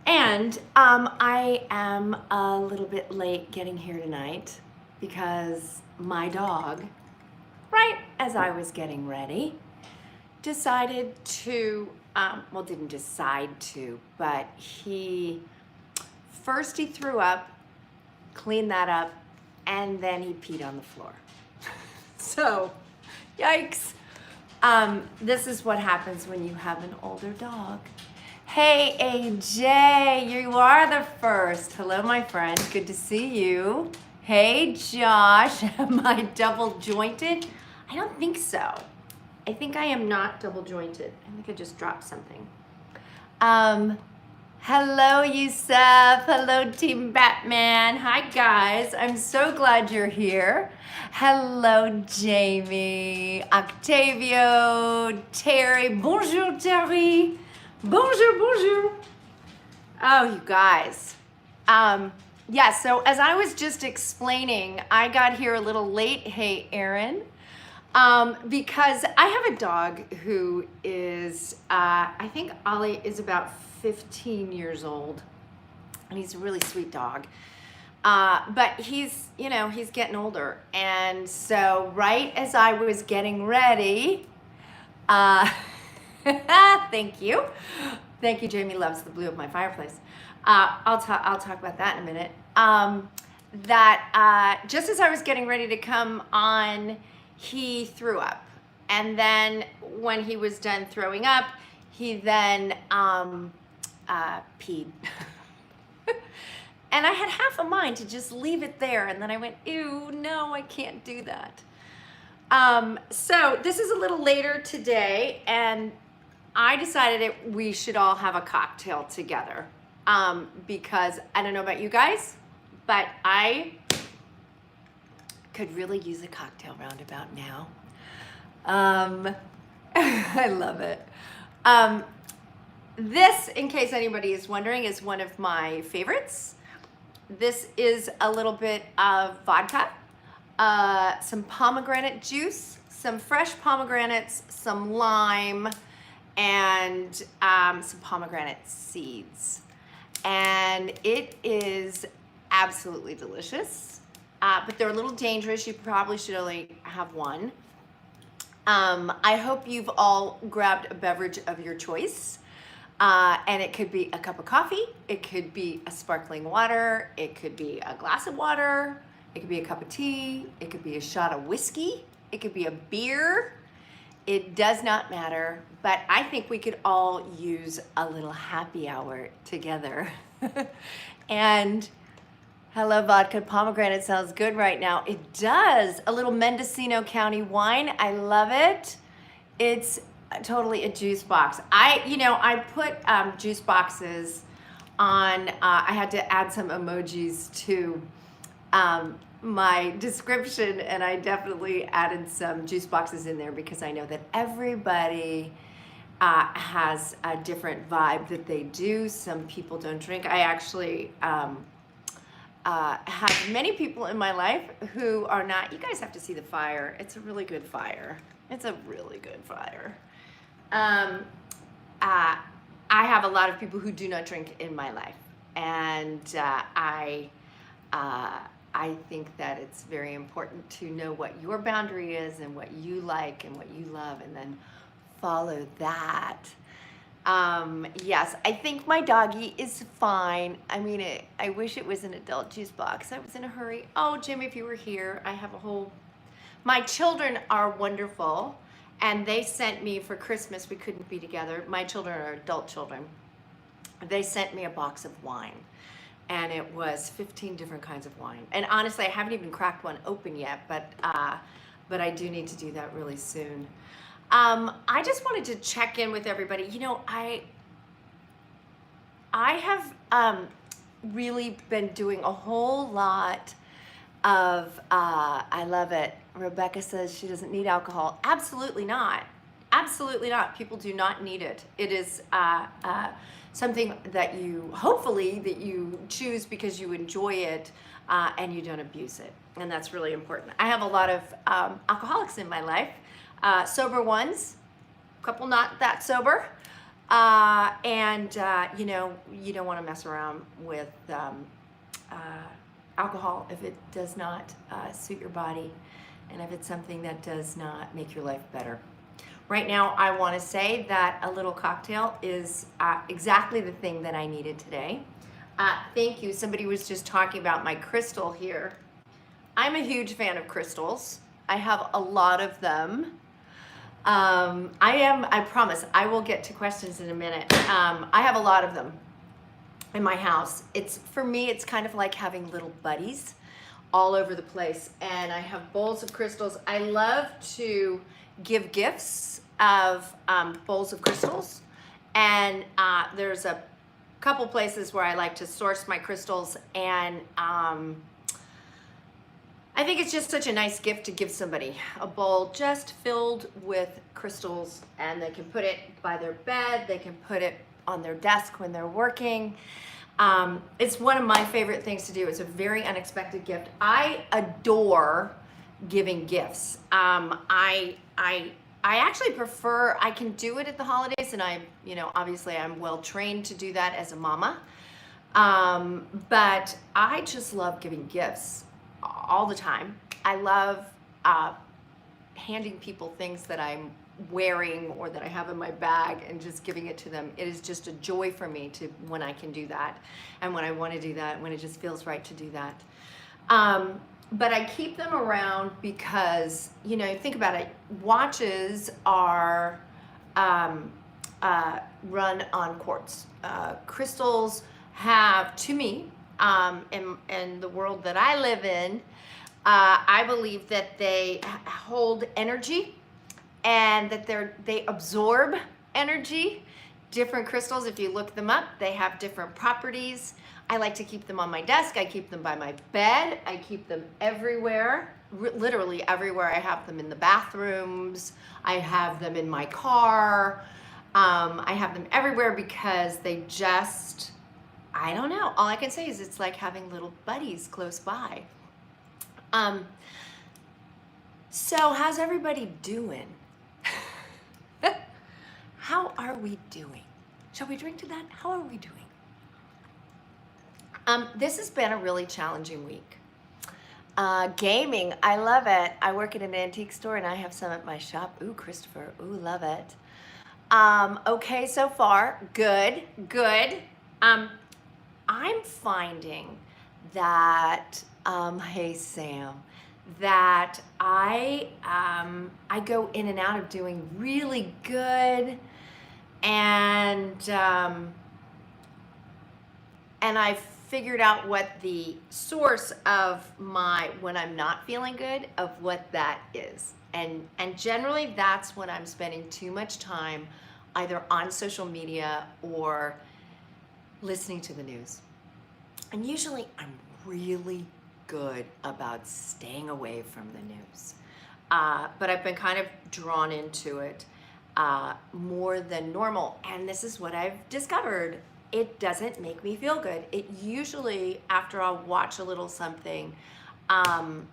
And I am a little bit late getting here tonight because my dog, right as I was getting ready, decided to, well, didn't decide to, but he threw up, cleaned that up, and then he peed on the floor. So, yikes. This is what happens when you have an older dog. Hey, AJ, you are the first. Hello, my friend. Good to see you. Hey, Josh. Am I double jointed? I don't think so. I think I am not double jointed. I think I just dropped something. Hello, Yusuf. Hello, Team Batman. Hi, guys. I'm so glad you're here. Hello, Jamie, Octavio, Terry. Bonjour, Terry. Bonjour, bonjour. Oh, you guys. Yeah, so as I was just explaining, I got here a little late. Hey, Aaron. Because I have a dog who is, I think Ollie is about 15 years old, and he's a really sweet dog. But he's, he's getting older. And so right as I was getting ready, thank you. Thank you, Jamie loves the blue of my fireplace. I'll talk about that in a minute. Just as I was getting ready to come on, he threw up. And then when he was done throwing up, he then peed. And I had half a mind to just leave it there. And then I went, ew, no, I can't do that. So this is a little later today, and I decided we should all have a cocktail together. Because I don't know about you guys, but I could really use a cocktail roundabout now. I love it. This, in case anybody is wondering, is one of my favorites. This is a little bit of vodka, some pomegranate juice, some fresh pomegranates, some lime, and some pomegranate seeds. And it is absolutely delicious, but they're a little dangerous. You probably should only have one. I hope you've all grabbed a beverage of your choice. And it could be a cup of coffee, it could be a sparkling water, it could be a glass of water, it could be a cup of tea, it could be a shot of whiskey, it could be a beer. It does not matter, but I think we could all use a little happy hour together. And hello, vodka pomegranate sounds good right now. It does. A little Mendocino County wine. I love it. It's totally a juice box. I put juice boxes on, I had to add some emojis to my description, and I definitely added some juice boxes in there because I know that everybody has a different vibe that they do. Some people don't drink. I actually have many people in my life who are not. You guys have to see the fire. It's a really good fire. It's a really good fire. I have a lot of people who do not drink in my life, and I think that it's very important to know what your boundary is and what you like and what you love, and then follow that. Yes, I think my doggy is fine. I mean, I wish it was an adult juice box. I was in a hurry. Oh, Jim, if you were here, I have a whole... My children are wonderful, and they sent me for Christmas, we couldn't be together. My children are adult children. They sent me a box of wine, and it was 15 different kinds of wine. And honestly, I haven't even cracked one open yet, but I do need to do that really soon. I just wanted to check in with everybody. I have really been doing a whole lot of, I love it. Rebecca says she doesn't need alcohol. Absolutely not. Absolutely not. People do not need it. It is something that hopefully that you choose because you enjoy it and you don't abuse it. And that's really important. I have a lot of alcoholics in my life, sober ones, a couple not that sober. You know, you don't want to mess around with alcohol if it does not suit your body, and if it's something that does not make your life better. Right now, I want to say that a little cocktail is exactly the thing that I needed today. Thank you. Somebody was just talking about my crystal here. I'm a huge fan of crystals. I have a lot of them. I promise, I will get to questions in a minute. I have a lot of them in my house. For me, it's kind of like having little buddies all over the place. And I have bowls of crystals. I love to give gifts of bowls of crystals. And there's a couple places where I like to source my crystals, and I think it's just such a nice gift to give somebody, a bowl just filled with crystals, and they can put it by their bed, they can put it on their desk when they're working. It's one of my favorite things to do. It's a very unexpected gift. I adore giving gifts. I actually prefer, I can do it at the holidays, and obviously I'm well trained to do that as a mama. But I just love giving gifts all the time. I love handing people things that I'm wearing or that I have in my bag and just giving it to them. It is just a joy for me when I can do that, and when I want to do that, when it just feels right to do that. But I keep them around because, think about it. Watches are run on quartz. Crystals have, to me, in the world that I live in, I believe that they hold energy, and that they absorb energy. Different crystals, if you look them up, they have different properties. I like to keep them on my desk. I keep them by my bed. I keep them everywhere, literally everywhere. I have them in the bathrooms. I have them in my car. I have them everywhere because they just, I don't know. All I can say is it's like having little buddies close by. So how's everybody doing? How are we doing? Shall we drink to that? How are we doing? This has been a really challenging week. Gaming, I love it. I work at an antique store and I have some at my shop. Ooh, Christopher, ooh, love it. Okay, so far, good. I'm finding that, hey Sam, that I go in and out of doing really good, and I've figured out what the source of when I'm not feeling good, of what that is. And generally that's when I'm spending too much time either on social media or listening to the news. And usually I'm really good about staying away from the news. But I've been kind of drawn into it more than normal. And this is what I've discovered. It doesn't make me feel good. It usually, after I'll watch a little something, and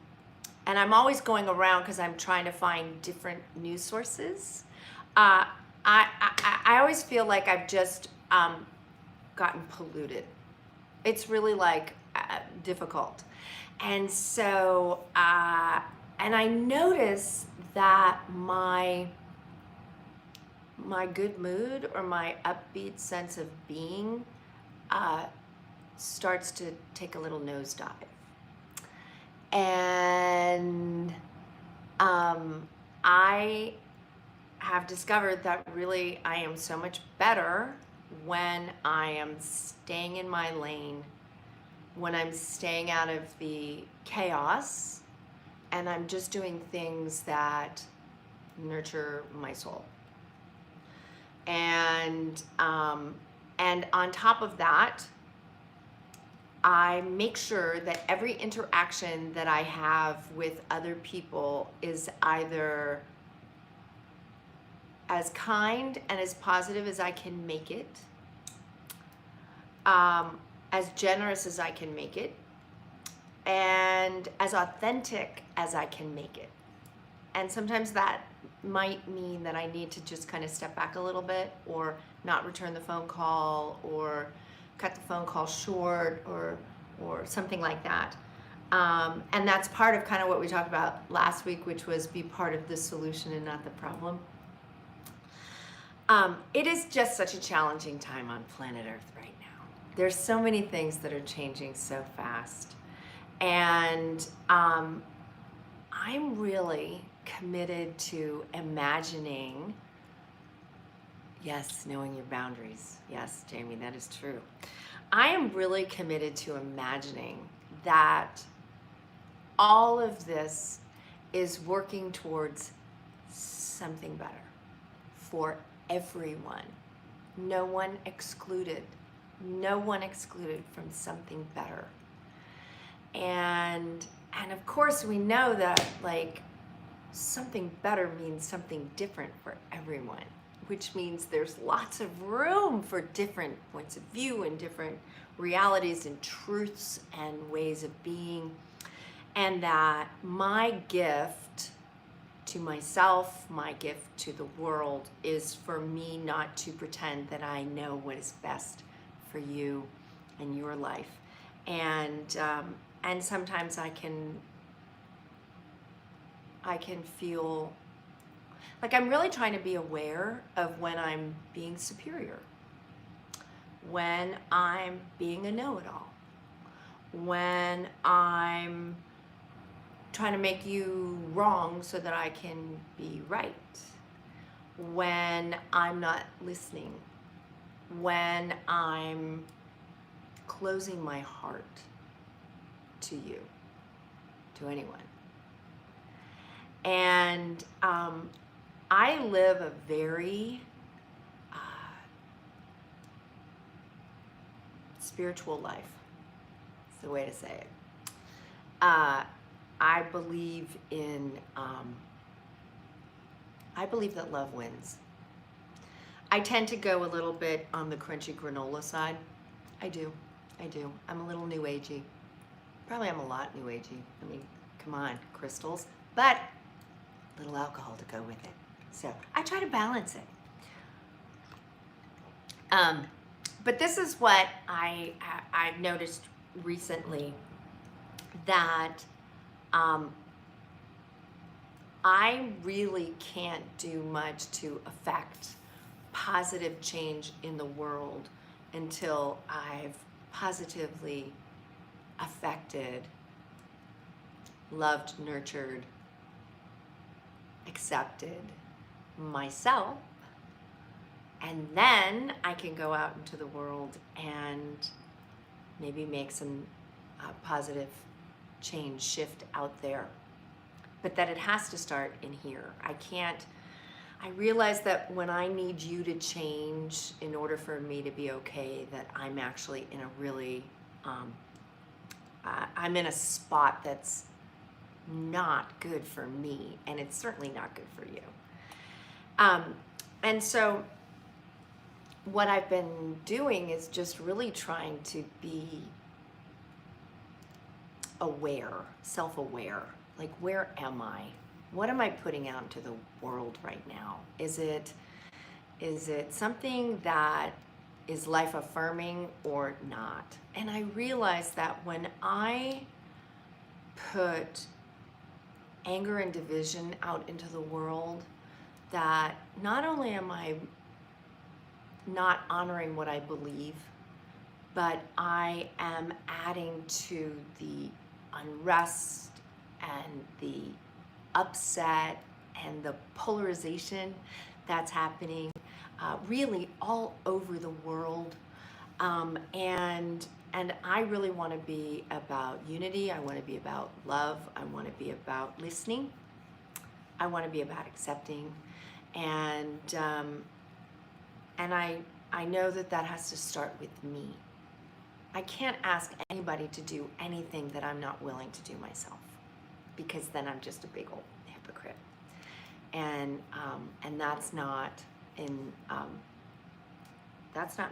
I'm always going around because I'm trying to find different news sources. I always feel like I've just gotten polluted. It's really difficult. And so, and I notice that my good mood or my upbeat sense of being starts to take a little nosedive. And I have discovered that really I am so much better when I am staying in my lane, when I'm staying out of the chaos, and I'm just doing things that nurture my soul. And on top of that, I make sure that every interaction that I have with other people is either as kind and as positive as I can make it, as generous as I can make it, and as authentic as I can make it. And sometimes that might mean that I need to just kind of step back a little bit, or not return the phone call, or cut the phone call short, or something like that. And that's part of kind of what we talked about last week, which was be part of the solution and not the problem. It is just such a challenging time on planet Earth right now. There's so many things that are changing so fast. And I'm really committed to imagining, yes, knowing your boundaries. Yes, Jamie, that is true. I am really committed to imagining that all of this is working towards something better for everyone. No one excluded. No one excluded from something better. And of course we know that like something better means something different for everyone, which means there's lots of room for different points of view and different realities and truths and ways of being. And that my gift to myself, my gift to the world, is for me not to pretend that I know what is best for you and your life. And sometimes I can feel like I'm really trying to be aware of when I'm being superior, when I'm being a know-it-all, when I'm trying to make you wrong so that I can be right, when I'm not listening, when I'm closing my heart to you, to anyone. And I live a very spiritual life. It's the way to say it. I believe that love wins. I tend to go a little bit on the crunchy granola side. I do. I'm a little new agey. Probably I'm a lot new agey. I mean, come on, crystals. But a little alcohol to go with it. So I try to balance it. But this is what I've noticed recently, that I really can't do much to affect positive change in the world until I've positively affected, loved, nurtured, accepted myself. And then I can go out into the world and maybe make some positive change, shift out there. But that it has to start in here. I realize that when I need you to change in order for me to be okay, that I'm actually in a really, I'm in a spot that's not good for me, and it's certainly not good for you. And so what I've been doing is just really trying to be aware, self-aware. Like, where am I? What am I putting out into the world right now? Is it something that is life-affirming or not? And I realize that when I put anger and division out into the world, that not only am I not honoring what I believe, but I am adding to the unrest and the upset and the polarization that's happening really all over the world. And I really want to be about unity. I want to be about love. I want to be about listening. I want to be about accepting. And I know that has to start with me. I can't ask anybody to do anything that I'm not willing to do myself, because then I'm just a big old hypocrite. And that's not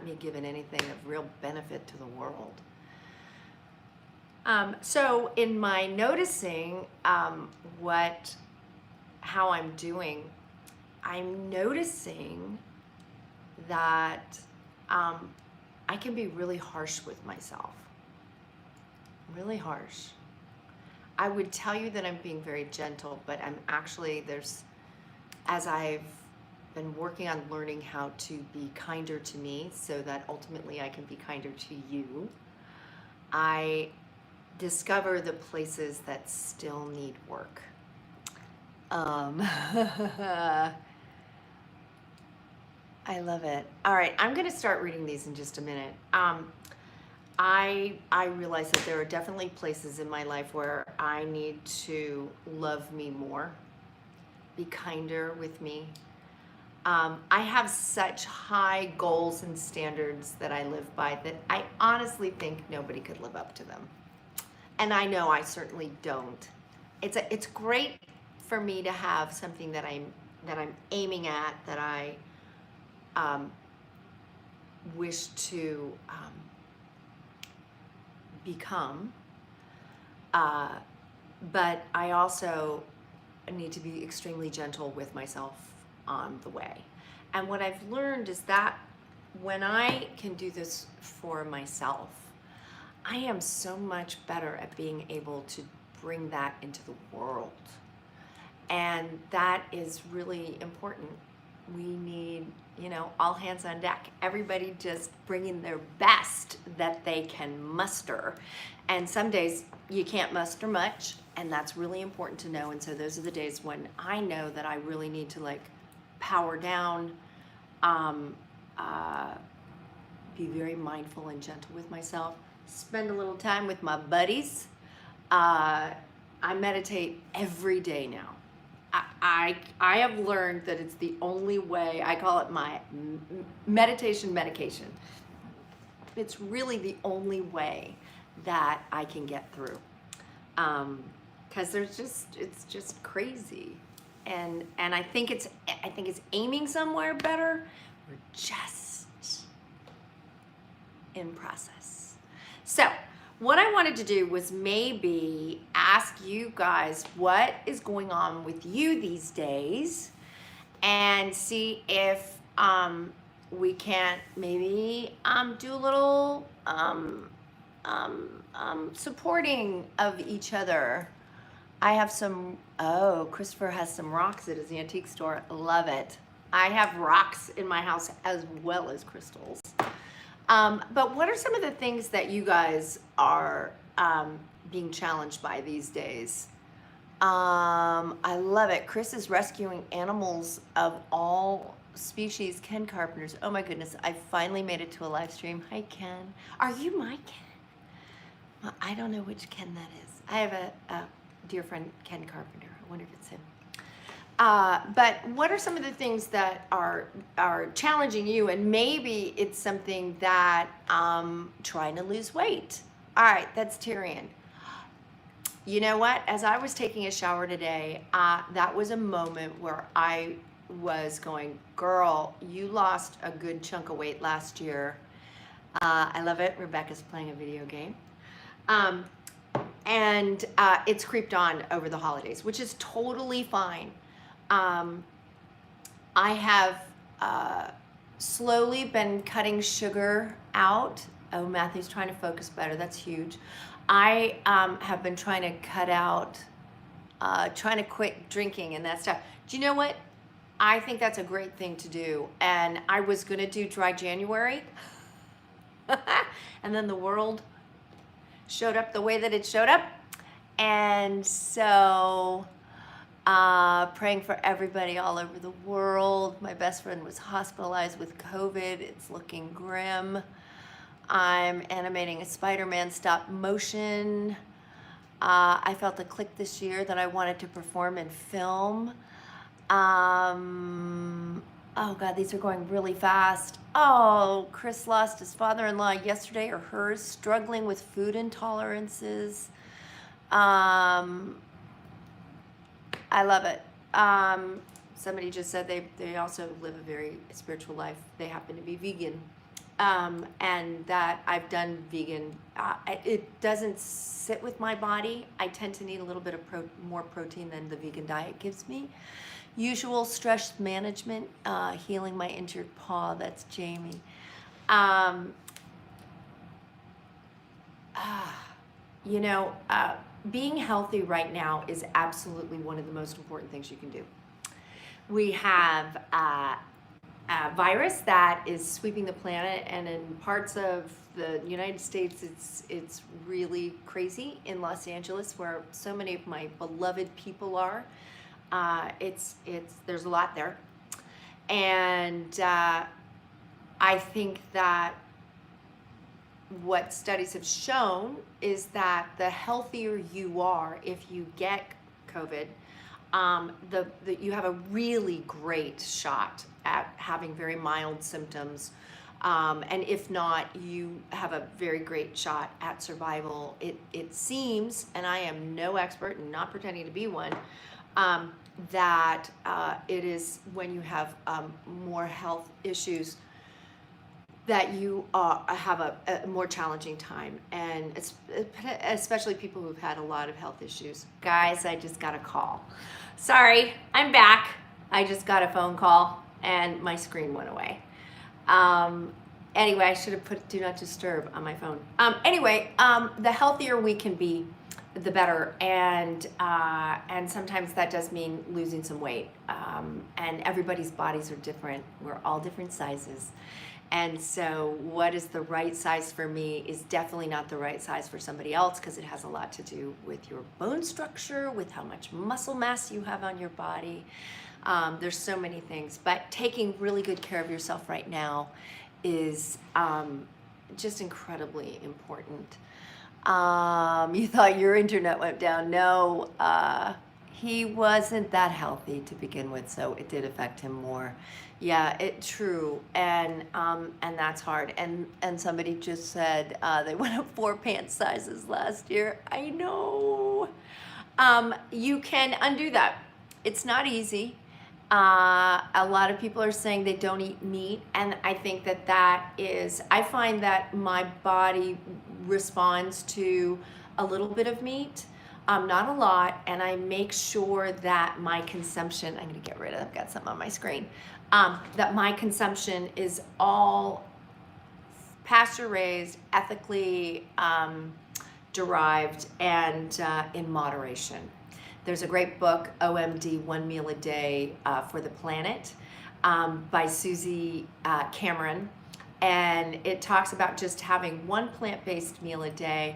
me giving anything of real benefit to the world. So in my noticing how I'm doing, I'm noticing that I can be really harsh with myself. Really harsh. I would tell you that I'm being very gentle, but I'm actually, as I've been working on learning how to be kinder to me so that ultimately I can be kinder to you, I discover the places that still need work. I love it. All right, I'm going to start reading these in just a minute. I realize that there are definitely places in my life where I need to love me more, be kinder with me. I have such high goals and standards that I live by that I honestly think nobody could live up to them. And I know I certainly don't. It's great for me to have something that I'm aiming at, that I wish to become, but I also need to be extremely gentle with myself on the way. And what I've learned is that when I can do this for myself, I am so much better at being able to bring that into the world. And that is really important. We need, all hands on deck. Everybody just bringing their best that they can muster. And some days you can't muster much, and that's really important to know. And so those are the days when I know that I really need to power down, be very mindful and gentle with myself, spend a little time with my buddies. I meditate every day now. I have learned that it's the only way. I call it my meditation medication. It's really the only way that I can get through, because it's just crazy, and I think it's aiming somewhere better. We're just in process. So what I wanted to do was maybe ask you guys what is going on with you these days, and see if we can't maybe do a little supporting of each other. I have Christopher has some rocks at his antique store. Love it. I have rocks in my house as well as crystals. But what are some of the things that you guys are being challenged by these days? I love it. Chris is rescuing animals of all species. Ken Carpenter's. Oh my goodness, I finally made it to a live stream. Hi, Ken. Are you my Ken? Well, I don't know which Ken that is. I have a dear friend, Ken Carpenter. I wonder if it's him. But what are some of the things that are challenging you? And maybe it's something that trying to lose weight. All right, that's Tyrion. You know what? As I was taking a shower today, that was a moment where I was going, girl, you lost a good chunk of weight last year. I love it. Rebecca's playing a video game. And it's creeped on over the holidays, which is totally fine. I have slowly been cutting sugar out. Oh, Matthew's trying to focus better. That's huge. I have been trying to cut out, trying to quit drinking and that stuff. Do you know what? I think that's a great thing to do. And I was going to do dry January. And then the world showed up the way that it showed up. And so praying for everybody all over the world. My best friend was hospitalized with COVID. It's looking grim. I'm animating a Spider-Man stop motion. I felt a click this year that I wanted to perform in film. Oh God, these are going really fast. Oh, Chris lost his father-in-law yesterday or hers, struggling with food intolerances. I love it. Somebody just said they also live a very spiritual life. They happen to be vegan. And that I've done vegan. It doesn't sit with my body. I tend to need a little bit of more protein than the vegan diet gives me. Usual stress management, healing my injured paw. That's Jamie. Um, you know, being healthy right now is absolutely one of the most important things you can do. We have a virus that is sweeping the planet, and in parts of the United States, it's really crazy. In Los Angeles, where so many of my beloved people are, there's a lot there, and I think that what studies have shown is that the healthier you are if you get COVID, you have a really great shot at having very mild symptoms. And if not, you have a very great shot at survival. It seems, and I am no expert and not pretending to be one, that it is when you have more health issues that you have a more challenging time, and especially people who've had a lot of health issues. Guys, I just got a call. Sorry, I'm back. I just got a phone call and my screen went away. Anyway, I should have put do not disturb on my phone. Anyway, the healthier we can be, the better, and sometimes that does mean losing some weight. And everybody's bodies are different. We're all different sizes. And so what is the right size for me is definitely not the right size for somebody else, because it has a lot to do with your bone structure, with how much muscle mass you have on your body. There's so many things, but taking really good care of yourself right now is just incredibly important. You thought your internet went down. No, he wasn't that healthy to begin with, so it did affect him more. Yeah, true, and that's hard. And somebody just said they went up 4 pant sizes last year. I know. You can undo that. It's not easy. A lot of people are saying they don't eat meat, and I think that is. I find that my body responds to a little bit of meat. Not a lot, and I make sure that my consumption, I'm gonna get rid of, I've got something on my screen, that my consumption is all pasture raised, ethically derived, and in moderation. There's a great book, OMD, One Meal a Day for the Planet, by Susie Cameron, and it talks about just having one plant-based meal a day.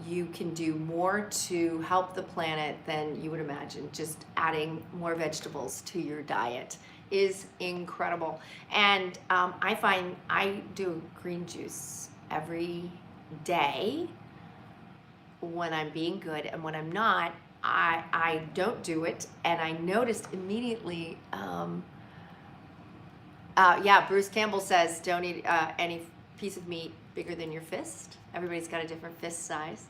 You can do more to help the planet than you would imagine. Just adding more vegetables to your diet is incredible. And I find I do green juice every day when I'm being good, and when I'm not, I don't do it. And I noticed immediately, Bruce Campbell says don't eat any piece of meat bigger than your fist. Everybody's got a different fist size.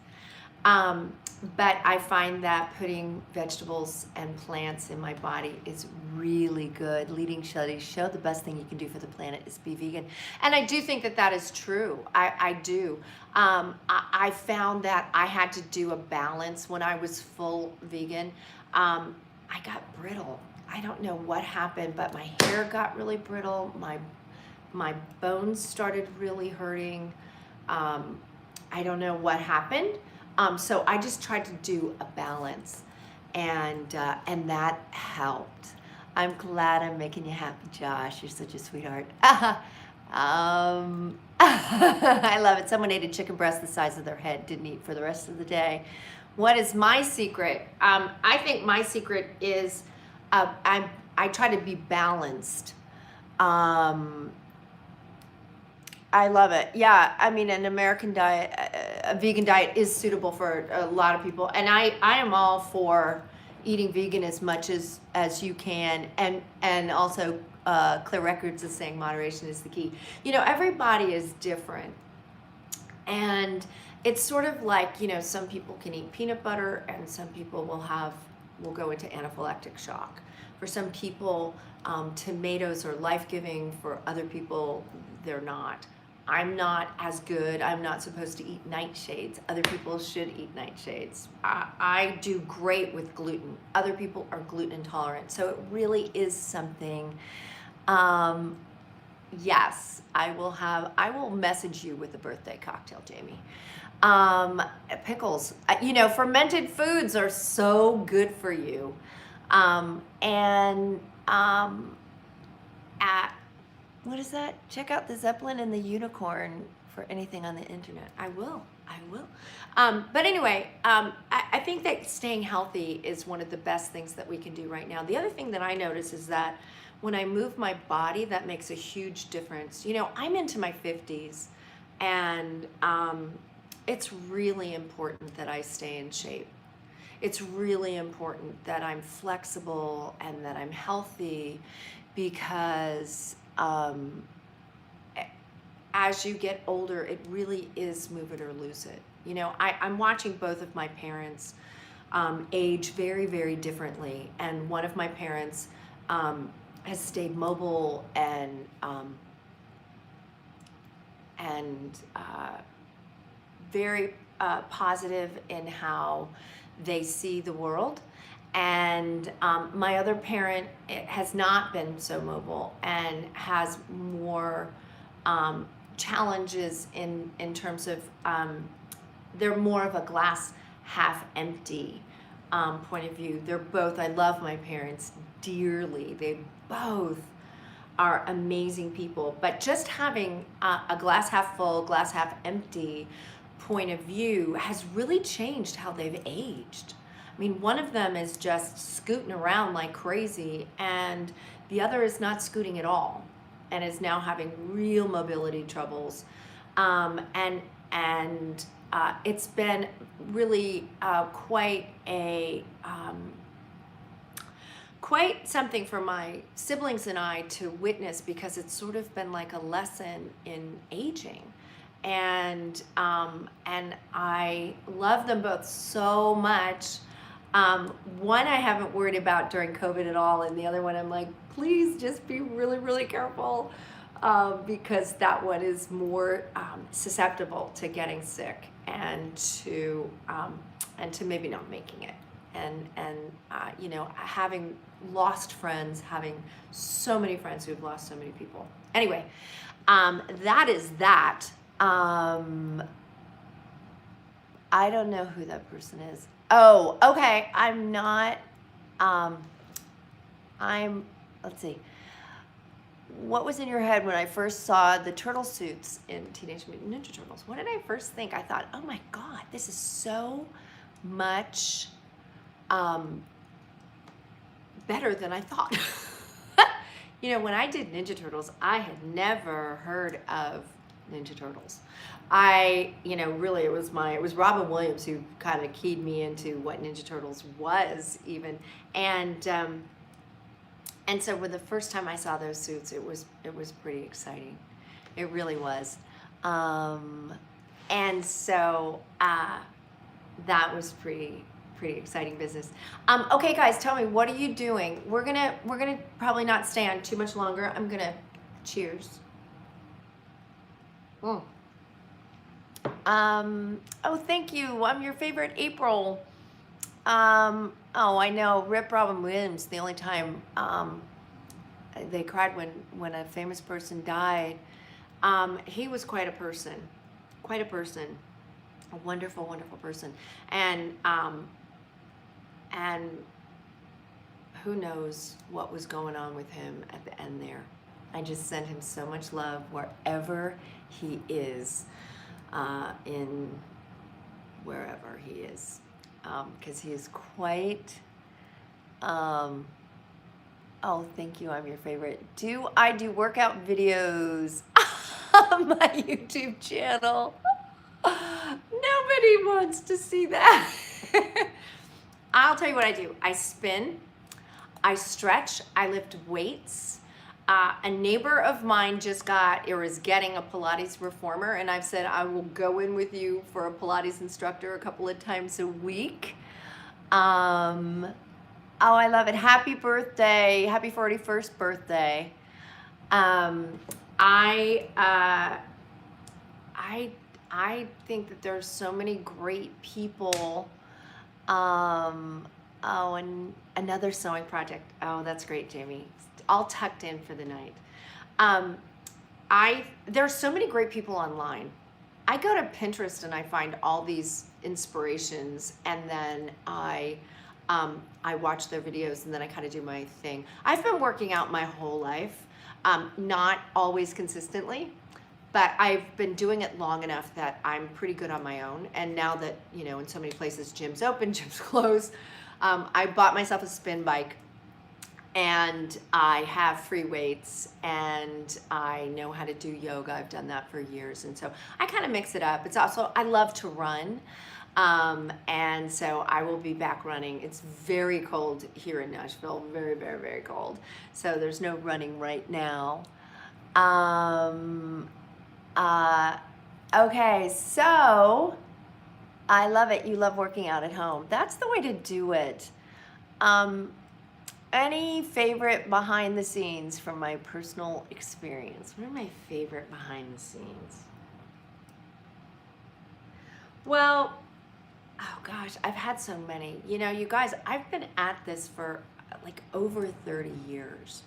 But I find that putting vegetables and plants in my body is really good. Leading studies show the best thing you can do for the planet is be vegan. And I do think that is true. I do. I found that I had to do a balance when I was full vegan. I got brittle. I don't know what happened, but my hair got really brittle. My bones started really hurting. I don't know what happened. So I just tried to do a balance, and that helped. I'm glad I'm making you happy, Josh. You're such a sweetheart. I love it. Someone ate a chicken breast the size of their head, didn't eat for the rest of the day. What is my secret? I think my secret is I try to be balanced. I love it. Yeah, I mean, an American diet, a vegan diet is suitable for a lot of people. And I am all for eating vegan as much as you can. And also, Clear Records is saying moderation is the key. You know, everybody is different. And it's sort of like, you know, some people can eat peanut butter and some people will go into anaphylactic shock. For some people, tomatoes are life-giving. For other people, they're not. I'm not as good. I'm not supposed to eat nightshades. Other people should eat nightshades. I do great with gluten. Other people are gluten intolerant. So it really is something. Yes, I will message you with a birthday cocktail, Jamie. Pickles, fermented foods are so good for you. What is that? Check out the Zeppelin and the unicorn for anything on the internet. I will. But anyway, I think that staying healthy is one of the best things that we can do right now. The other thing that I notice is that when I move my body, that makes a huge difference. I'm into my 50s, and it's really important that I stay in shape. It's really important that I'm flexible and that I'm healthy, because as you get older, it really is move it or lose it. I'm watching both of my parents age very, very differently. And one of my parents has stayed mobile and very positive in how they see the world. And my other parent has not been so mobile and has more challenges in terms of they're more of a glass half empty point of view. They're both, I love my parents dearly. They both are amazing people, but just having a glass half full, glass half empty point of view has really changed how they've aged. I mean, one of them is just scooting around like crazy, and the other is not scooting at all and is now having real mobility troubles. It's been really quite something for my siblings and I to witness, because it's sort of been like a lesson in aging. And I love them both so much. One I haven't worried about during COVID at all, and the other one I'm like, please just be really, really careful, because that one is more susceptible to getting sick and to maybe not making it, and having lost friends, having so many friends who've lost so many people. Anyway, that is that. I don't know who that person is. Oh, okay. I'm not, let's see. What was in your head when I first saw the turtle suits in Teenage Mutant Ninja Turtles? What did I first think? I thought, oh my God, this is so much better than I thought. When I did Ninja Turtles, I had never heard of Ninja Turtles. Really, it was Robin Williams who kind of keyed me into what Ninja Turtles was even. And so when the first time I saw those suits, it was pretty exciting. It really was. And so that was pretty exciting business. Okay, guys, tell me, what are you doing? We're gonna probably not stay on too much longer. I'm gonna cheers. Oh, thank you. I'm your favorite April. I know. Rip Robin Williams. The only time they cried when a famous person died. He was quite a person. A wonderful, wonderful person. And who knows what was going on with him at the end there. I just send him so much love wherever he is, in wherever he is, because he is quite, oh, thank you, I'm your favorite. I do workout videos on my YouTube channel. Nobody wants to see that. I'll tell you what I do. I spin, I stretch, I lift weights. A neighbor of mine was getting a Pilates reformer, and I've said I will go in with you for a Pilates instructor a couple of times a week. I love it. Happy birthday. Happy 41st birthday. I think that there's so many great people. Oh, and another sewing project. Oh, that's great, Jamie. All tucked in for the night. Um, there's so many great people online. I go to Pinterest and I find all these inspirations, and then I watch their videos, and then I kind of do my thing. I've been working out my whole life, not always consistently, but I've been doing it long enough that I'm pretty good on my own. And now that, you know, in so many places, gyms open, gyms close, I bought myself a spin bike, and I have free weights, and I know how to do yoga. I've done that for years. And so I kind of mix it up. It's also, I love to run. And so I will be back running. It's very cold here in Nashville, very, very, very cold. So there's no running right now. Okay, so I love it. You love working out at home. That's the way to do it. Any favorite behind the scenes from my personal experience? What are my favorite behind the scenes? Well, oh gosh, I've had so many. You know, you guys, I've been at this for like over 30 years.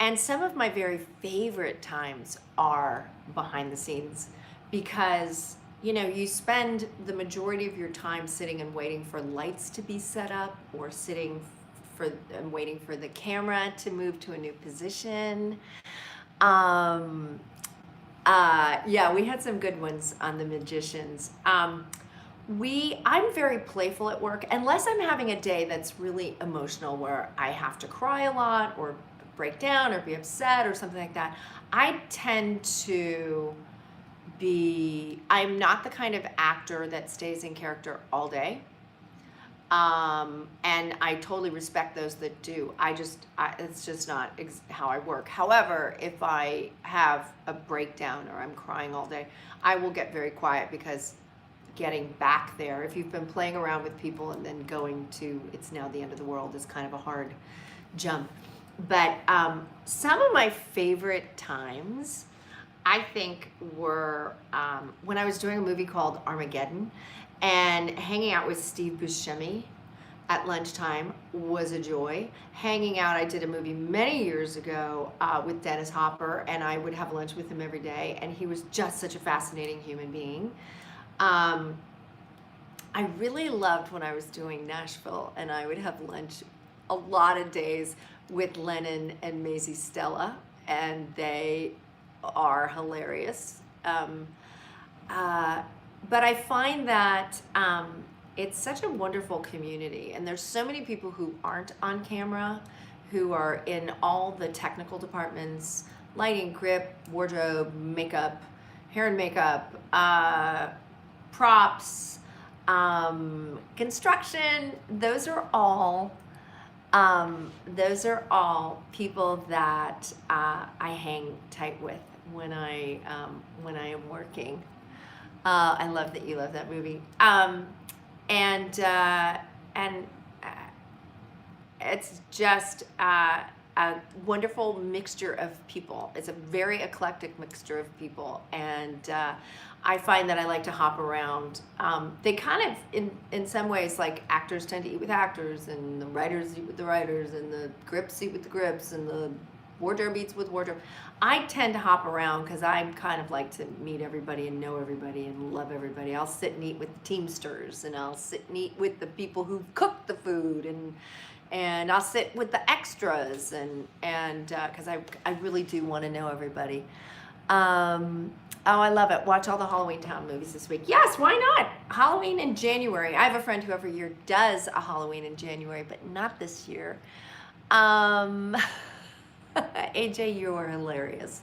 And some of my very favorite times are behind the scenes because, you know, you spend the majority of your time sitting and waiting for lights to be set up, or sitting and waiting for the camera to move to a new position. Yeah, we had some good ones on the magicians. I'm very playful at work, unless I'm having a day that's really emotional where I have to cry a lot or break down or be upset or something like that. I tend to I'm not the kind of actor that stays in character all day. And I totally respect those that do. It's just not how I work. However, if I have a breakdown or I'm crying all day, I will get very quiet, because getting back there, if you've been playing around with people and then going to it's now the end of the world, is kind of a hard jump. But some of my favorite times, I think, were when I was doing a movie called Armageddon, and hanging out with Steve Buscemi at lunchtime was a joy. Hanging out, I did a movie many years ago with Dennis Hopper, and I would have lunch with him every day, and he was just such a fascinating human being. I really loved when I was doing Nashville, and I would have lunch a lot of days with Lennon and Maisie Stella, and they are hilarious. But I find that it's such a wonderful community, and there's so many people who aren't on camera, who are in all the technical departments: lighting, grip, wardrobe, makeup, hair and makeup, props, construction. Those are all people that I hang tight with when I am working. I love that you love that movie. And it's just a wonderful mixture of people. It's a very eclectic mixture of people, and I find that I like to hop around. They kind of, in some ways, like actors tend to eat with actors, and the writers eat with the writers, and the grips eat with the grips, and the wardrobe eats with wardrobe. I tend to hop around because I kind of like to meet everybody and know everybody and love everybody. I'll sit and eat with the Teamsters, and I'll sit and eat with the people who cook the food, and I'll sit with the extras, and because I really do want to know everybody. Oh, I love it. Watch all the Halloween Town movies this week. Yes, why not? Halloween in January. I have a friend who every year does a Halloween in January, but not this year. AJ, you are hilarious.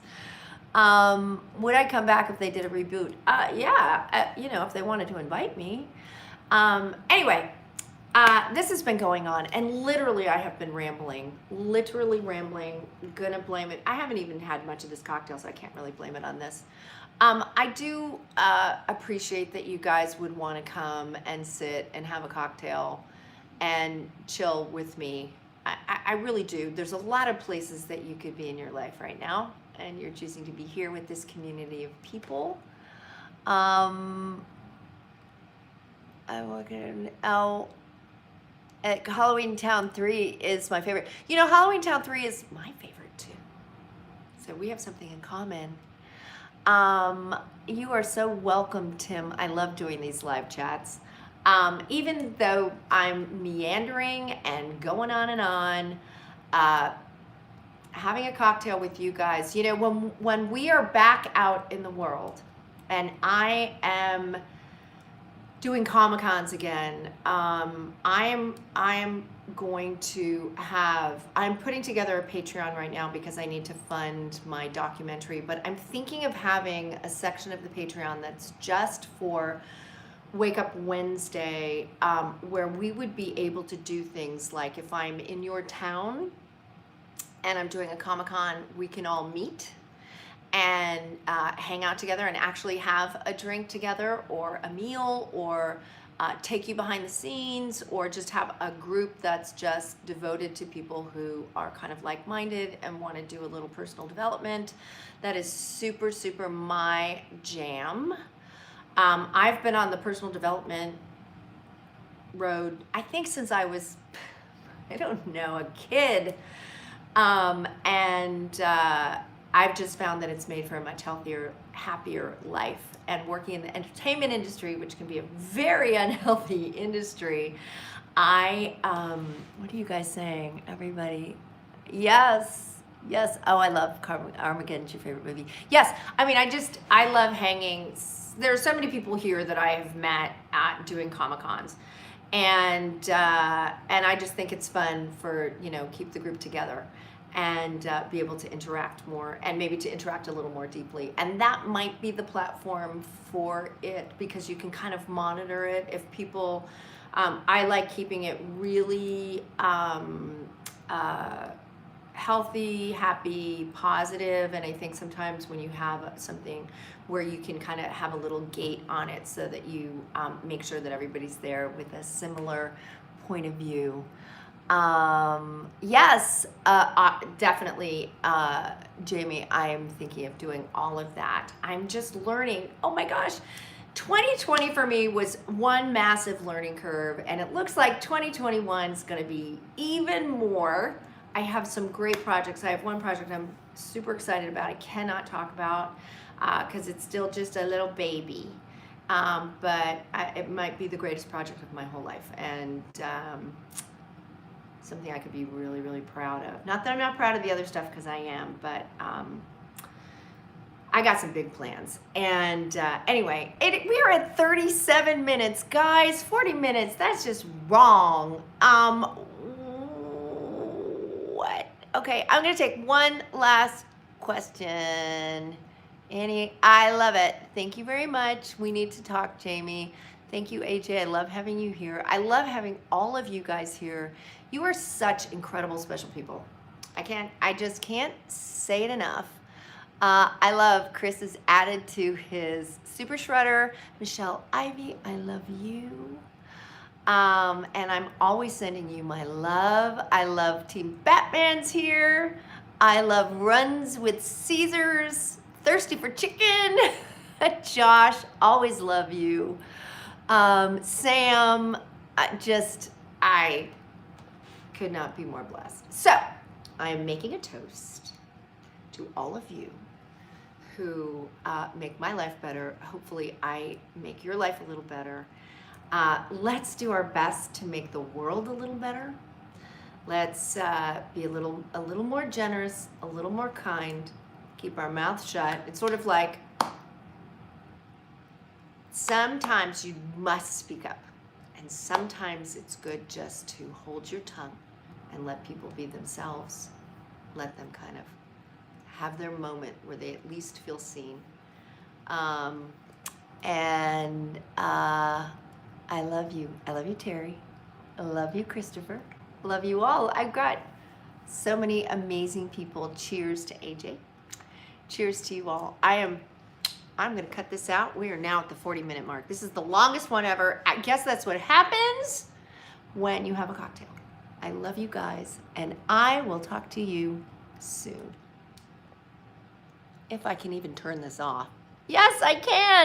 Would I come back if they did a reboot? Yeah, if they wanted to invite me. Anyway, this has been going on, and literally I have been rambling, gonna blame it. I haven't even had much of this cocktail, so I can't really blame it on this. I do appreciate that you guys would want to come and sit and have a cocktail and chill with me. I really do. There's a lot of places that you could be in your life right now, and you're choosing to be here with this community of people. I'm looking at Halloween Town 3 is my favorite. You know, Halloween Town 3 is my favorite too. So we have something in common. You are so welcome, Tim. I love doing these live chats. Even though I'm meandering and going on and on, having a cocktail with you guys, you know, when we are back out in the world and I am doing Comic-Cons again, I'm putting together a Patreon right now because I need to fund my documentary, but I'm thinking of having a section of the Patreon that's just for Wake Up Wednesday, where we would be able to do things like if I'm in your town and I'm doing a Comic-Con, we can all meet and hang out together and actually have a drink together or a meal or take you behind the scenes or just have a group that's just devoted to people who are kind of like-minded and want to do a little personal development. That is super, super my jam. I've been on the personal development road, I think since I was, I don't know, a kid. I've just found that it's made for a much healthier, happier life. And working in the entertainment industry, which can be a very unhealthy industry, what are you guys saying, everybody? Yes. Oh, I love Armageddon's your favorite movie. Yes, I mean, I love hanging. There are so many people here that I have met at doing Comic-Cons. And I just think it's fun for, you know, keep the group together and be able to interact more and maybe to interact a little more deeply. And that might be the platform for it because you can kind of monitor it. If people, I like keeping it really healthy, happy, positive, and I think sometimes when you have something where you can kind of have a little gate on it so that you make sure that everybody's there with a similar point of view. Yes, definitely, Jamie, I am thinking of doing all of that. I'm just learning. Oh my gosh, 2020 for me was one massive learning curve, and it looks like 2021 is going to be even more. I have some great projects. I have one project I'm super excited about. I cannot talk about because it's still just a little baby, but it might be the greatest project of my whole life, and something I could be really, really proud of. Not that I'm not proud of the other stuff, because I am, but I got some big plans. And anyway, we are at 37 minutes. Guys, 40 minutes, that's just wrong. What? Okay, I'm going to take one last question. Annie, I love it. Thank you very much. We need to talk, Jamie. Thank you, AJ. I love having you here. I love having all of you guys here. You are such incredible, special people. I just can't say it enough. I love Chris is added to his super shredder. Michelle Ivy, I love you. And I'm always sending you my love. I love Team Batman's here. I love Runs with Caesars. Thirsty for chicken. Josh, always love you. Sam, I could not be more blessed. So, I am making a toast to all of you who make my life better. Hopefully, I make your life a little better. Let's do our best to make the world a little better. Let's be a little more generous, a little more kind. Keep our mouth shut. It's sort of like sometimes you must speak up, and sometimes it's good just to hold your tongue and let people be themselves. Let them kind of have their moment where they at least feel seen. I love you. I love you, Terry. I love you, Christopher. I love you all. I've got so many amazing people. Cheers to AJ. Cheers to you all. I'm going to cut this out. We are now at the 40-minute mark. This is the longest one ever. I guess that's what happens when you have a cocktail. I love you guys, and I will talk to you soon. If I can even turn this off. Yes, I can.